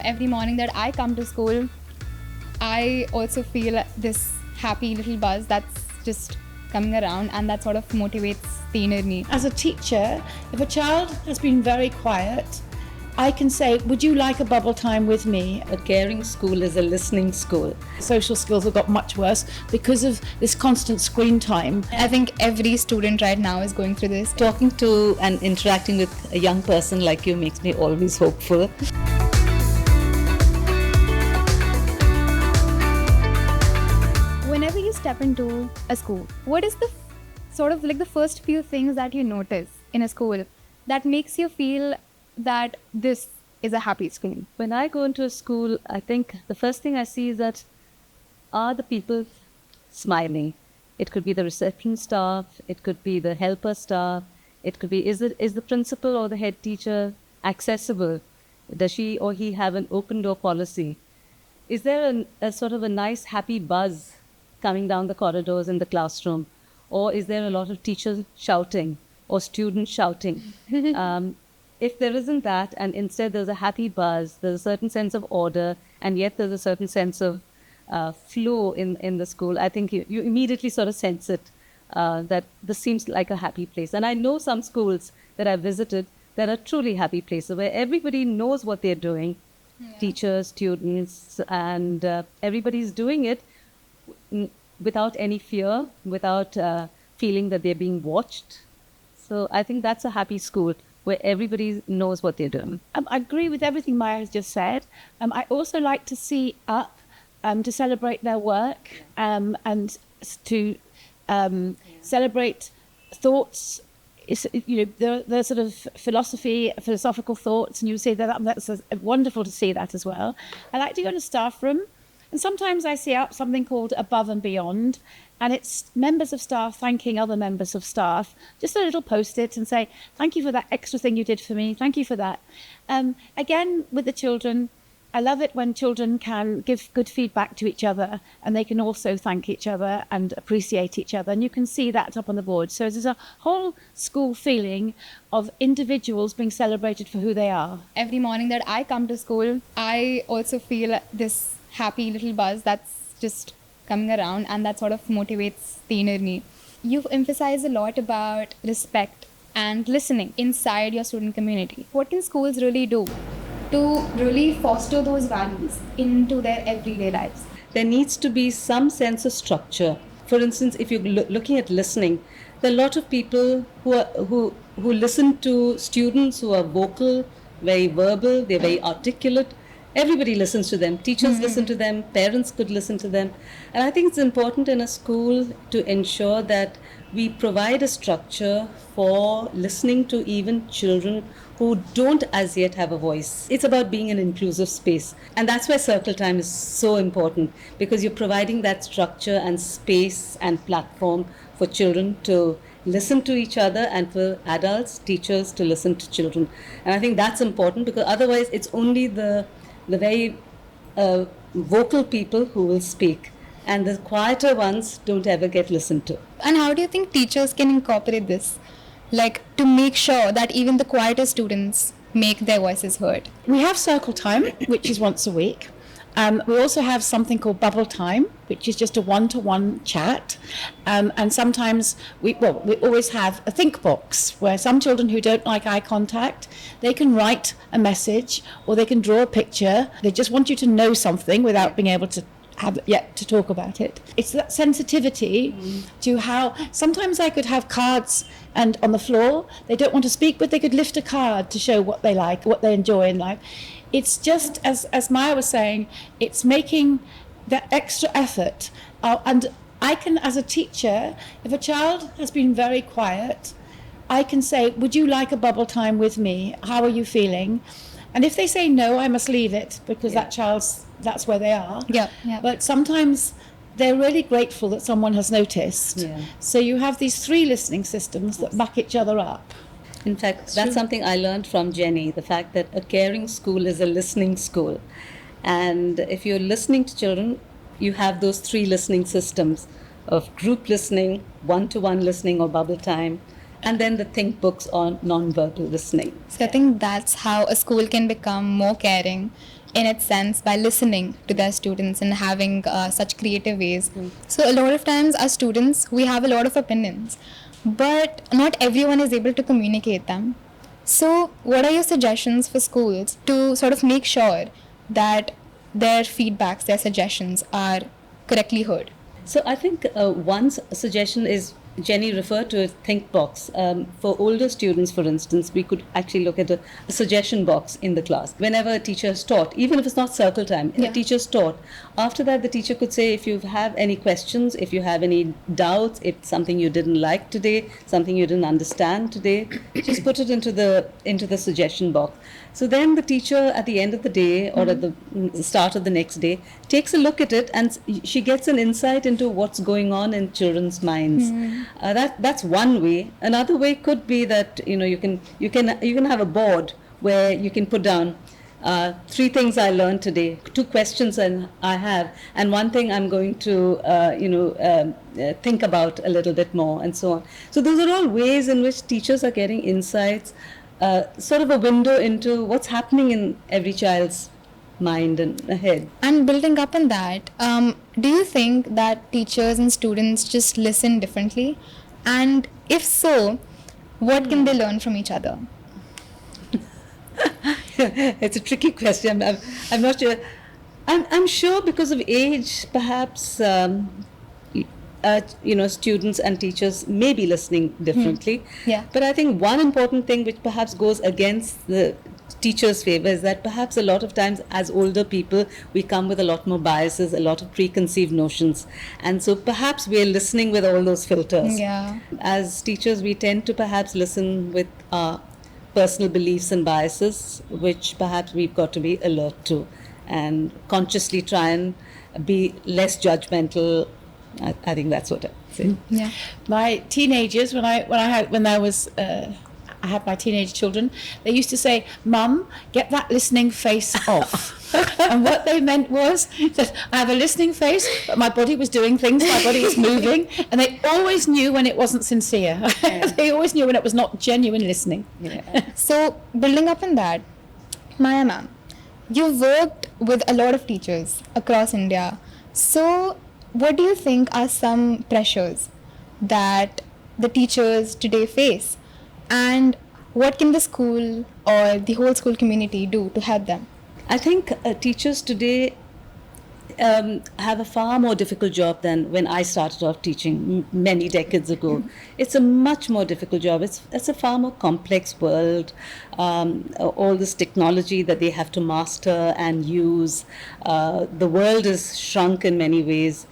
Every morning that I come to school, I also feel this happy little buzz that's just coming around, and that sort of motivates the inner me. As a teacher, if a child has been very quiet, I can say, would you like a bubble time with me? A caring school is a listening school. Social skills have got much worse because of this constant screen time. I think every student right now is going through this. Talking to and interacting with a young person like you makes me always hopeful. Whenever you step into a school, what is the sort of like the first few things that you notice in a school that makes you feel that this is a happy school? When I go into a school, I think the first thing I see is that are the people smiling? It could be the reception staff, it could be the helper staff, it could be is the principal or the head teacher accessible? Does she or he have an open door policy? Is there a sort of a nice happy buzz coming down the corridors in the classroom? Or is there a lot of teachers shouting or students shouting? If there isn't that, and instead there's a happy buzz, there's a certain sense of order, and yet there's a certain sense of flow in the school, I think you immediately sort of sense it, that this seems like a happy place. And I know some schools that I've visited that are truly happy places where everybody knows what they're doing, teachers, students, and everybody's doing it without any fear, without feeling that they're being watched. So I think that's a happy school where everybody knows what they're doing. I agree with everything Maya has just said. I also like to see up to celebrate their work and to celebrate thoughts. They're sort of philosophical thoughts, and you say that's wonderful to see that as well. I like to go to staff room, and sometimes I see up something called Above and Beyond, and it's members of staff thanking other members of staff. Just a little post-it and say, thank you for that extra thing you did for me. Thank you for that. Again, with the children, I love it when children can give good feedback to each other, and they can also thank each other and appreciate each other. And you can see that up on the board. So there's a whole school feeling of individuals being celebrated for who they are. Every morning that I come to school, I also feel this happy little buzz that's just coming around, and that sort of motivates the inner me. You've emphasized a lot about respect and listening inside your student community. What can schools really do to really foster those values into their everyday lives? There needs to be some sense of structure. For instance, if you're looking at listening, there are a lot of people who listen to students who are vocal, very verbal, they're very articulate. Everybody listens to them. Teachers listen to them. Parents could listen to them. And I think it's important in a school to ensure that we provide a structure for listening to even children who don't as yet have a voice. It's about being an inclusive space. And that's why circle time is so important, because you're providing that structure and space and platform for children to listen to each other, and for adults, teachers, to listen to children. And I think that's important, because otherwise it's only the very vocal people who will speak, and the quieter ones don't ever get listened to. And how do you think teachers can incorporate this, like to make sure that even the quieter students make their voices heard? We have circle time, which is once a week. We also have something called bubble time, which is just a one-to-one chat. And sometimes we always have a think box where some children who don't like eye contact, they can write a message or they can draw a picture. They just want you to know something without being able to have yet to talk about it. It's that sensitivity to how sometimes I could have cards and on the floor, they don't want to speak, but they could lift a card to show what they like, what they enjoy in life. It's just, as Maya was saying, it's making that extra effort. And I can, as a teacher, if a child has been very quiet, I can say, would you like a bubble time with me? How are you feeling? And if they say no, I must leave it, because that's where they are. Yeah. But sometimes they're really grateful that someone has noticed. Yeah. So you have these three listening systems that back each other up. In fact, that's something I learned from Jenny, the fact that a caring school is a listening school. And if you're listening to children, you have those three listening systems of group listening, one-to-one listening or bubble time, and then the think books on non-verbal listening. So I think that's how a school can become more caring in its sense by listening to their students and having such creative ways. So a lot of times as students, we have a lot of opinions, but not everyone is able to communicate them. So what are your suggestions for schools to sort of make sure that their feedbacks, their suggestions are correctly heard? So I think one suggestion is, Jenny referred to a think box. For older students, for instance, we could actually look at a suggestion box in the class. Whenever a teacher is taught, even if it's not circle time, a teacher's taught, after that the teacher could say, if you have any questions, if you have any doubts, if something you didn't like today, something you didn't understand today, just put it into the suggestion box. So then the teacher at the end of the day or at the start of the next day takes a look at it, and she gets an insight into what's going on in children's minds. That's one way. Another way could be that you can have a board where you can put down 3 things I learned today, 2 questions I have, and 1 thing I'm going to think about a little bit more, and so on. So those are all ways in which teachers are getting insights, sort of a window into what's happening in every child's mind and head. And building up on that, do you think that teachers and students just listen differently? And if so, what can they learn from each other? It's a tricky question. I'm not sure. I'm sure because of age, perhaps students and teachers may be listening differently. Yeah. But I think one important thing which perhaps goes against the teacher's favor is that perhaps a lot of times as older people we come with a lot more biases, a lot of preconceived notions, and so perhaps we're listening with all those filters. Yeah. As teachers we tend to perhaps listen with our personal beliefs and biases, which perhaps we've got to be alert to and consciously try and be less judgmental. I think that's what I'd say. Yeah. My teenagers, when I had my teenage children, they used to say, "Mum, get that listening face off." And what they meant was that I have a listening face, but my body was doing things, my body was moving, and they always knew when it wasn't sincere. They always knew when it was not genuine listening. Yeah. So building up on that, Maya ma'am, you've worked with a lot of teachers across India. So what do you think are some pressures that the teachers today face? And what can the school or the whole school community do to help them? I think teachers today have a far more difficult job than when I started off teaching many decades ago. It's a much more difficult job. It's a far more complex world. All this technology that they have to master and use. The world is shrunk in many ways.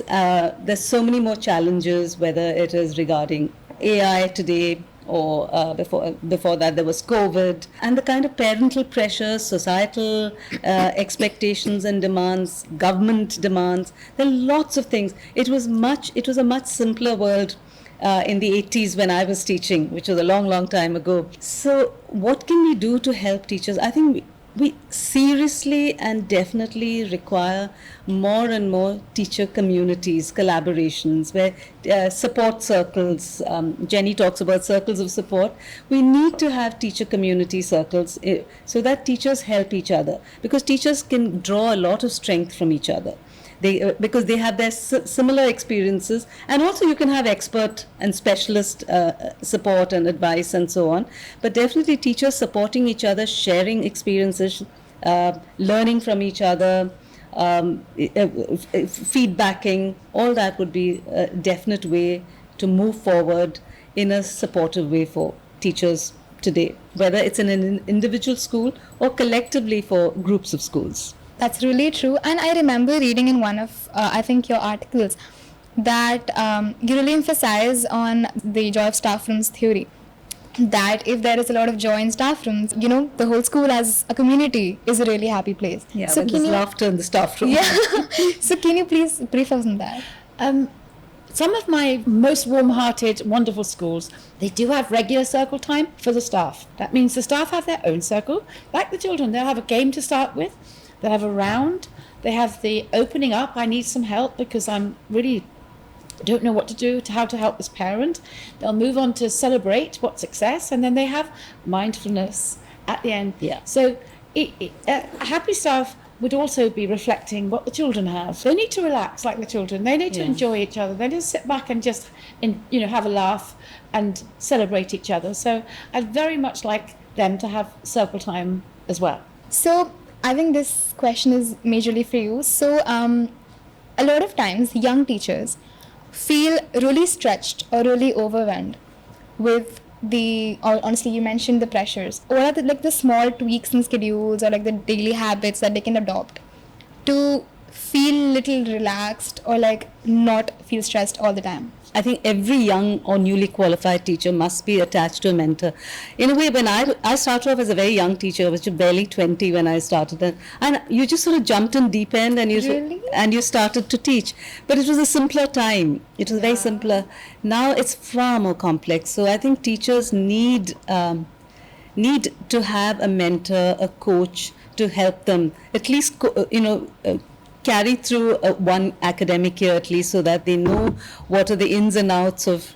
There's so many more challenges, whether it is regarding AI today, or before that there was COVID, and the kind of parental pressures, societal expectations and demands, government demands. There are lots of things. It was a much simpler world in the 80s when I was teaching, which was a long, long time ago. So what can we do to help teachers? I think we seriously and definitely require more and more teacher communities, collaborations, where support circles, Jenny talks about circles of support. We need to have teacher community circles so that teachers help each other, because teachers can draw a lot of strength from each other. Because they have their similar experiences, and also you can have expert and specialist support and advice and so on, but definitely teachers supporting each other, sharing experiences, learning from each other, feedbacking, all that would be a definite way to move forward in a supportive way for teachers today, whether it's in an individual school or collectively for groups of schools. That's really true. And I remember reading in one of, I think, your articles that you really emphasize on the joy of staff rooms theory. That if there is a lot of joy in staff rooms, the whole school as a community is a really happy place. Yeah, so there's laughter in the staff room. Yeah. So can you please brief us on that? Some of my most warm-hearted, wonderful schools, they do have regular circle time for the staff. That means the staff have their own circle. Like the children, they'll have a game to start with. They'll have a round. They have the opening up. I need some help because I'm really don't know what to do, how to help this parent. They'll move on to celebrate what success, and then they have mindfulness at the end. Yeah. So happy staff would also be reflecting what the children have. They need to relax like the children. They need to enjoy each other. They just sit back and just, have a laugh and celebrate each other. So I'd very much like them to have circle time as well. So I think this question is majorly for you. So a lot of times young teachers feel really stretched or really overwhelmed with or honestly, you mentioned the pressures. What are the small tweaks in schedules or like the daily habits that they can adopt to feel little relaxed or like not feel stressed all the time? I think every young or newly qualified teacher must be attached to a mentor. In a way, when I started off as a very young teacher, I was just barely 20 when I started, and you just sort of jumped in deep end and you started to teach. But it was a simpler time. It was very simpler. Now it's far more complex. So I think teachers need to have a mentor, a coach to help them at least carry through one academic year at least, so that they know what are the ins and outs of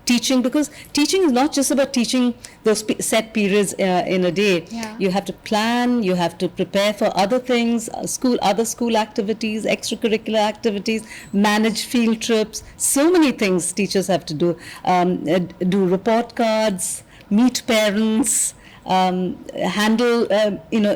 teaching, because teaching is not just about teaching those set periods in a day. You have to plan, you have to prepare for other things, other school activities, extracurricular activities, manage field trips, so many things teachers have to do, do report cards, meet parents, handle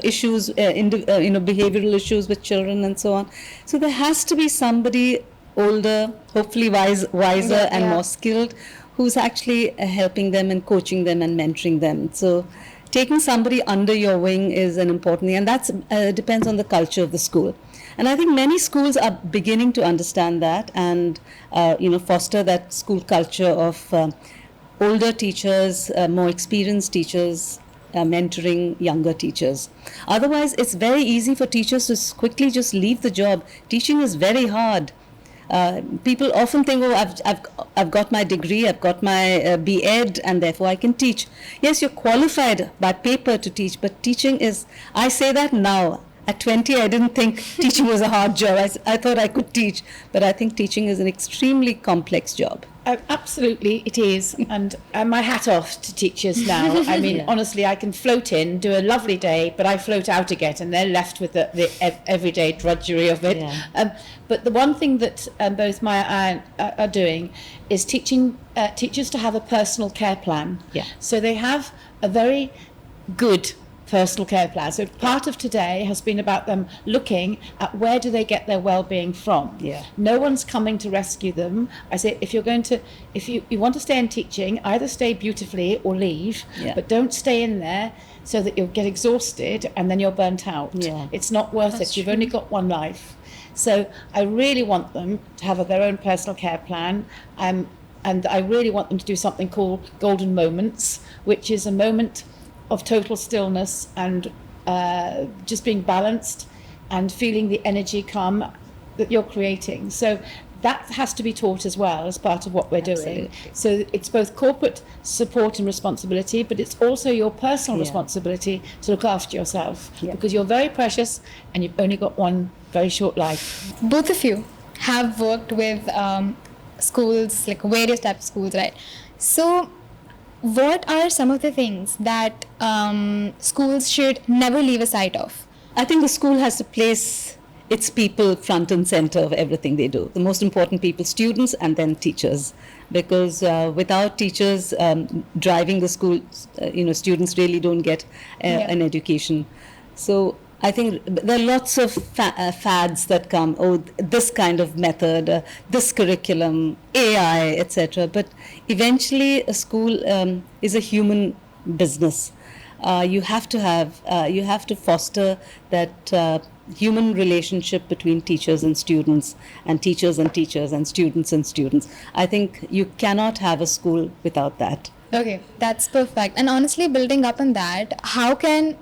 issues, behavioral issues with children and so on. So there has to be somebody older, hopefully wiser and more skilled, who's actually helping them and coaching them and mentoring them. So taking somebody under your wing is an important thing, and that depends on the culture of the school. And I think many schools are beginning to understand that and foster that school culture of older teachers, more experienced teachers, mentoring younger teachers. Otherwise, it's very easy for teachers to quickly just leave the job. Teaching is very hard. People often think, I've got my degree, I've got my B.Ed, and therefore I can teach. Yes, you're qualified by paper to teach, but teaching is, I say that now. At 20, I didn't think teaching was a hard job. I thought I could teach, but I think teaching is an extremely complex job. Absolutely, it is. And my hat off to teachers now. I mean, honestly, I can float in, do a lovely day, but I float out again, and they're left with the everyday drudgery of it. But the one thing that both Maya and I are doing is teaching teachers to have a personal care plan. So they have a very good personal care plan. So part of today has been about them looking at where do they get their well-being from. No one's coming to rescue them. I say, if you want to stay in teaching, either stay beautifully or leave, but don't stay in there so that you'll get exhausted and then you're burnt out. It's not worth it. You've only got one life. So I really want them to have their own personal care plan. And I really want them to do something called Golden Moments, which is a moment of total stillness and just being balanced and feeling the energy come that you're creating. So that has to be taught as well as part of what we're doing. So it's both corporate support and responsibility, but it's also your personal responsibility to look after yourself, because you're very precious and you've only got one very short life. Both of you have worked with schools, like various types of schools, right? So what are some of the things that schools should never leave a sight of? I think the school has to place its people front and center of everything they do. The most important people, students and then teachers. Because without teachers driving the school, students really don't get an education. So I think there are lots of fads that come, this kind of method, this curriculum, AI, etc. But eventually a school is a human business. You have to foster that human relationship between teachers and students, and teachers and teachers, and students and students. I think you cannot have a school without that. Okay, that's perfect. And honestly, building up on that, how can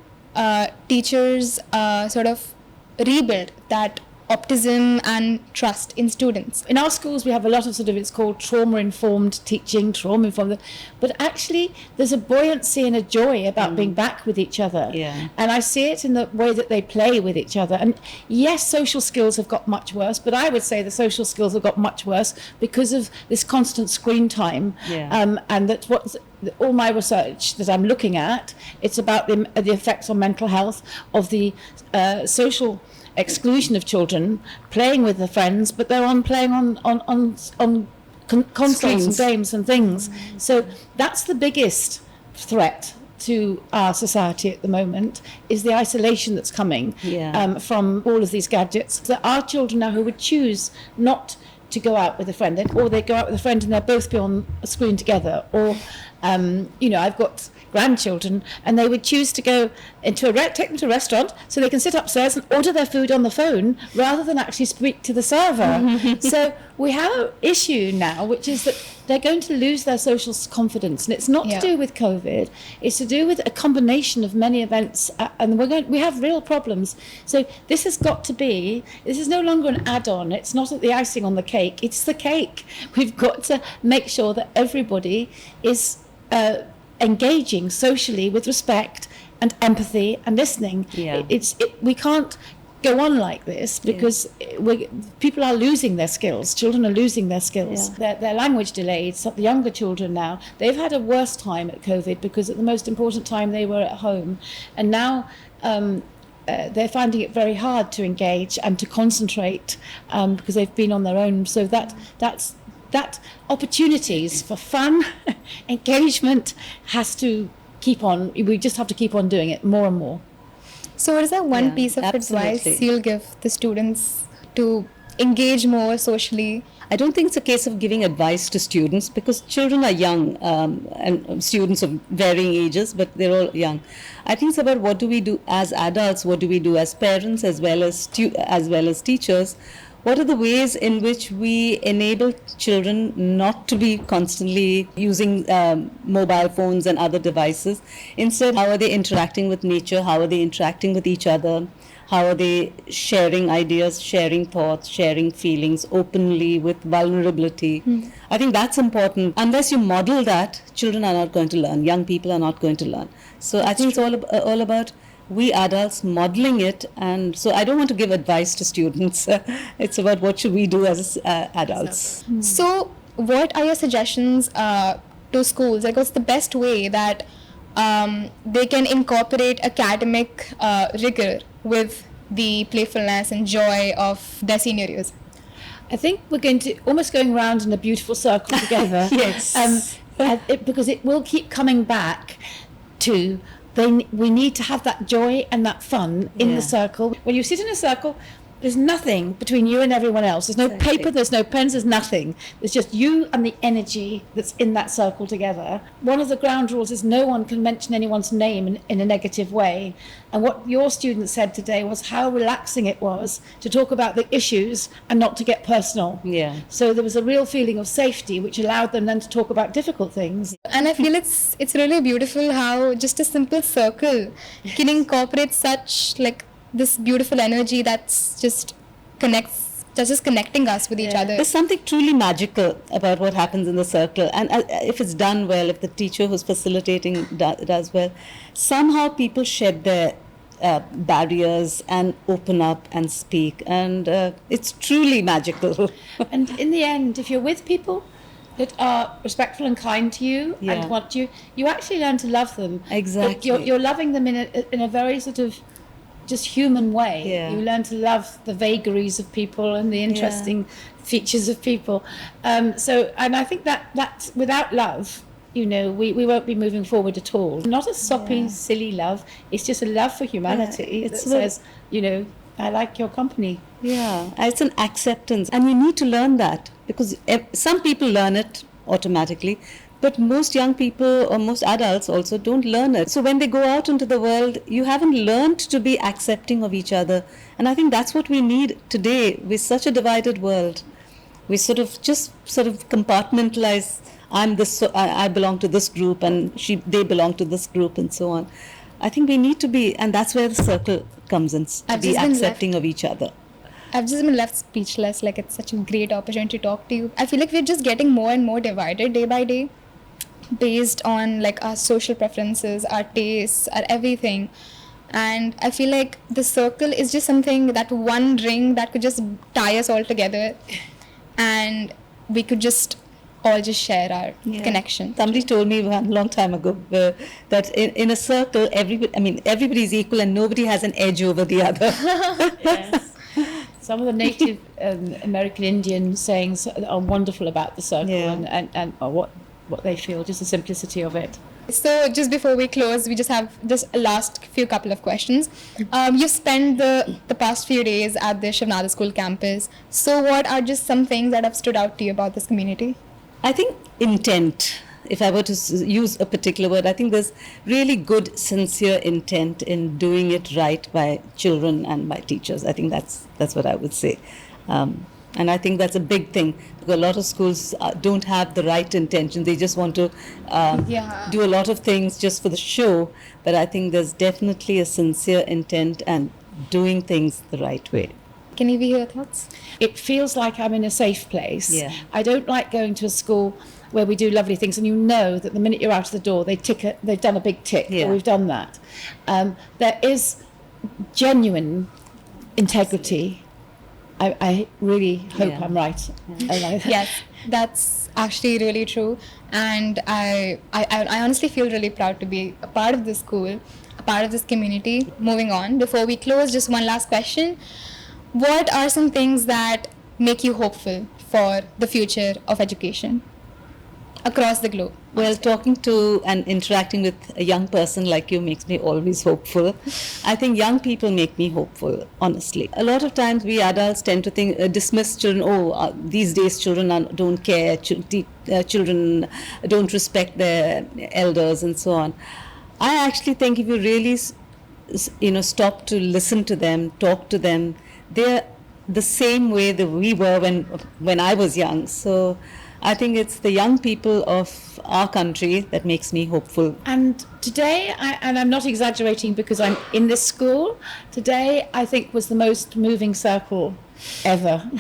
teachers sort of rebuild that optimism and trust in students? In our schools, we have a lot of it's called trauma-informed teaching, but actually there's a buoyancy and a joy about being back with each other. And I see it in the way that they play with each other. And yes, social skills have got much worse, but I would say the social skills have got much worse because of this constant screen time. And that's all my research that I'm looking at, it's about the effects on mental health of the social exclusion of children playing with their friends, but they're playing on consoles and games and things. So that's the biggest threat to our society at the moment, is the isolation that's coming from all of these gadgets. There are children now who would choose not to go out with a friend, or they go out with a friend and they'll both be on a screen together, or I've got grandchildren and they would choose to go take them to a restaurant so they can sit upstairs and order their food on the phone rather than actually speak to the server. So we have an issue now, which is that they're going to lose their social confidence, and it's not to do with COVID, it's to do with a combination of many events, and we have real problems. So this is no longer an add-on, it's not the icing on the cake, it's the cake. We've got to make sure that everybody is engaging socially with respect and empathy and listening. We can't go on like this because people are losing their skills. Children are losing their skills. Their language delayed. So the younger children now, they've had a worse time at COVID because at the most important time they were at home, and now they're finding it very hard to engage and to concentrate because they've been on their own. So that opportunities for fun, engagement has to keep on. We just have to keep on doing it more and more. So what is that one piece of advice you'll give the students to engage more socially? I don't think it's a case of giving advice to students, because children are young, and students of varying ages, but they're all young. I think it's about what do we do as adults, what do we do as parents, as well as teachers. What are the ways in which we enable children not to be constantly using mobile phones and other devices? Instead, how are they interacting with nature? How are they interacting with each other? How are they sharing ideas, sharing thoughts, sharing feelings openly with vulnerability? I think that's important. Unless you model that, children are not going to learn. Young people are not going to learn. So I think it's all about we adults modeling it. And so I don't want to give advice to students. It's about what should we do as adults. So what are your suggestions to schools? Like, what's the best way that they can incorporate academic rigor with the playfulness and joy of their senior years? I think we're going around in a beautiful circle together. Yes. Because it will keep coming back to we need to have that joy and that fun in the circle. When you sit in a circle, there's nothing between you and everyone else. There's no paper, there's no pens, there's nothing. There's just you and the energy that's in that circle together. One of the ground rules is no one can mention anyone's name in a negative way. And what your student said today was how relaxing it was to talk about the issues and not to get personal. Yeah. So there was a real feeling of safety, which allowed them then to talk about difficult things. And I feel it's really beautiful how just a simple circle can incorporate such this beautiful energy that's just connecting us with each other. There's something truly magical about what happens in the circle, and if it's done well, if the teacher who's facilitating does well, somehow people shed their barriers and open up and speak, and it's truly magical. And in the end, if you're with people that are respectful and kind to you and want you actually learn to love them. Exactly. You're loving them in a very sort of just human way. You learn to love the vagaries of people and the interesting features of people. And I think that without love, we won't be moving forward at all. Not a soppy, silly love. It's just a love for humanity that says, I like your company. Yeah, it's an acceptance, and we need to learn that, because some people learn it automatically, but most young people or most adults also don't learn it. So when they go out into the world, you haven't learned to be accepting of each other. And I think that's what we need today with such a divided world. We sort of compartmentalize, I belong to this group and they belong to this group and so on. I think we need to be, and that's where the circle comes in, to be accepting of each other. I've just been left speechless. It's such a great opportunity to talk to you. I feel like we're just getting more and more divided day by day, based on our social preferences, our tastes, our everything. And I feel like the circle is just something, that one ring that could just tie us all together, and we could just all just share our connection. Somebody told me one long time ago that in a circle, everybody is equal and nobody has an edge over the other. Yes. Some of the native American Indian sayings are wonderful about the circle and what they feel, just the simplicity of it. So just before we close, we just have just a last few couple of questions. You spent the past few days at the Shiv Nadar School campus. So what are just some things that have stood out to you about this community? I think intent. If I were to use a particular word, I think there's really good, sincere intent in doing it right by children and by teachers. I think that's what I would say. And I think that's a big thing, because a lot of schools don't have the right intention. They just want to do a lot of things just for the show. But I think there's definitely a sincere intent and doing things the right way. Can you hear your thoughts? It feels like I'm in a safe place. Yeah. I don't like going to a school where we do lovely things and you know that the minute you're out of the door, they've done a big tick, or we've done that. There is genuine integrity. I really hope I'm right. Yes, that's actually really true. And I honestly feel really proud to be a part of this school, a part of this community. Moving on, before we close, just one last question. What are some things that make you hopeful for the future of education across the globe? Well, talking to and interacting with a young person like you makes me always hopeful. I think young people make me hopeful, honestly. A lot of times we adults tend to dismiss children, these days children don't care, children don't respect their elders and so on. I actually think if you really stop to listen to them, talk to them, they're the same way that we were when I was young. So I think it's the young people of our country that makes me hopeful. And today, and I'm not exaggerating because I'm in this school, today I think was the most moving circle ever.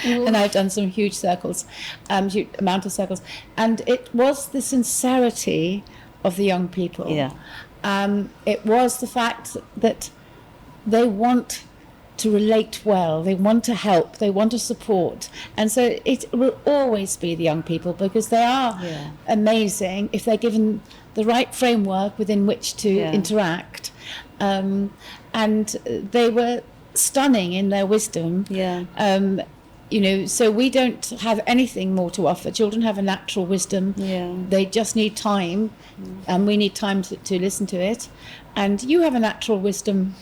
And I've done some huge circles, huge amount of circles. And it was the sincerity of the young people. Yeah. It was the fact that they want to relate well, they want to help, they want to support, and so it will always be the young people, because they are amazing if they're given the right framework within which to interact, and they were stunning in their wisdom. So we don't have anything more to offer. Children have a natural wisdom. They just need time, and we need time to listen to it, and you have a natural wisdom.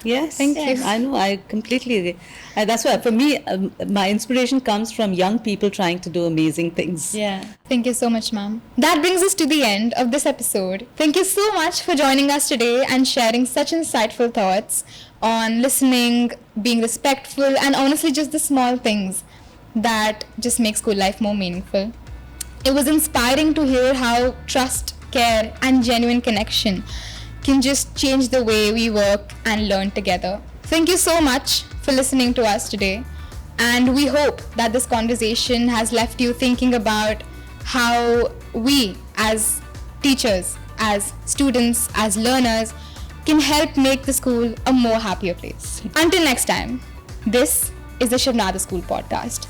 Yes, thank you. I know, I completely agree. That's why, for me, my inspiration comes from young people trying to do amazing things. Yeah. Thank you so much, ma'am. That brings us to the end of this episode. Thank you so much for joining us today and sharing such insightful thoughts on listening, being respectful, and honestly just the small things that just make school life more meaningful. It was inspiring to hear how trust, care, and genuine connection can just change the way we work and learn together. Thank you so much for listening to us today, and we hope that this conversation has left you thinking about how we as teachers, as students, as learners can help make the school a more happier place. Until next time, this is the Shiv Nadar School Podcast.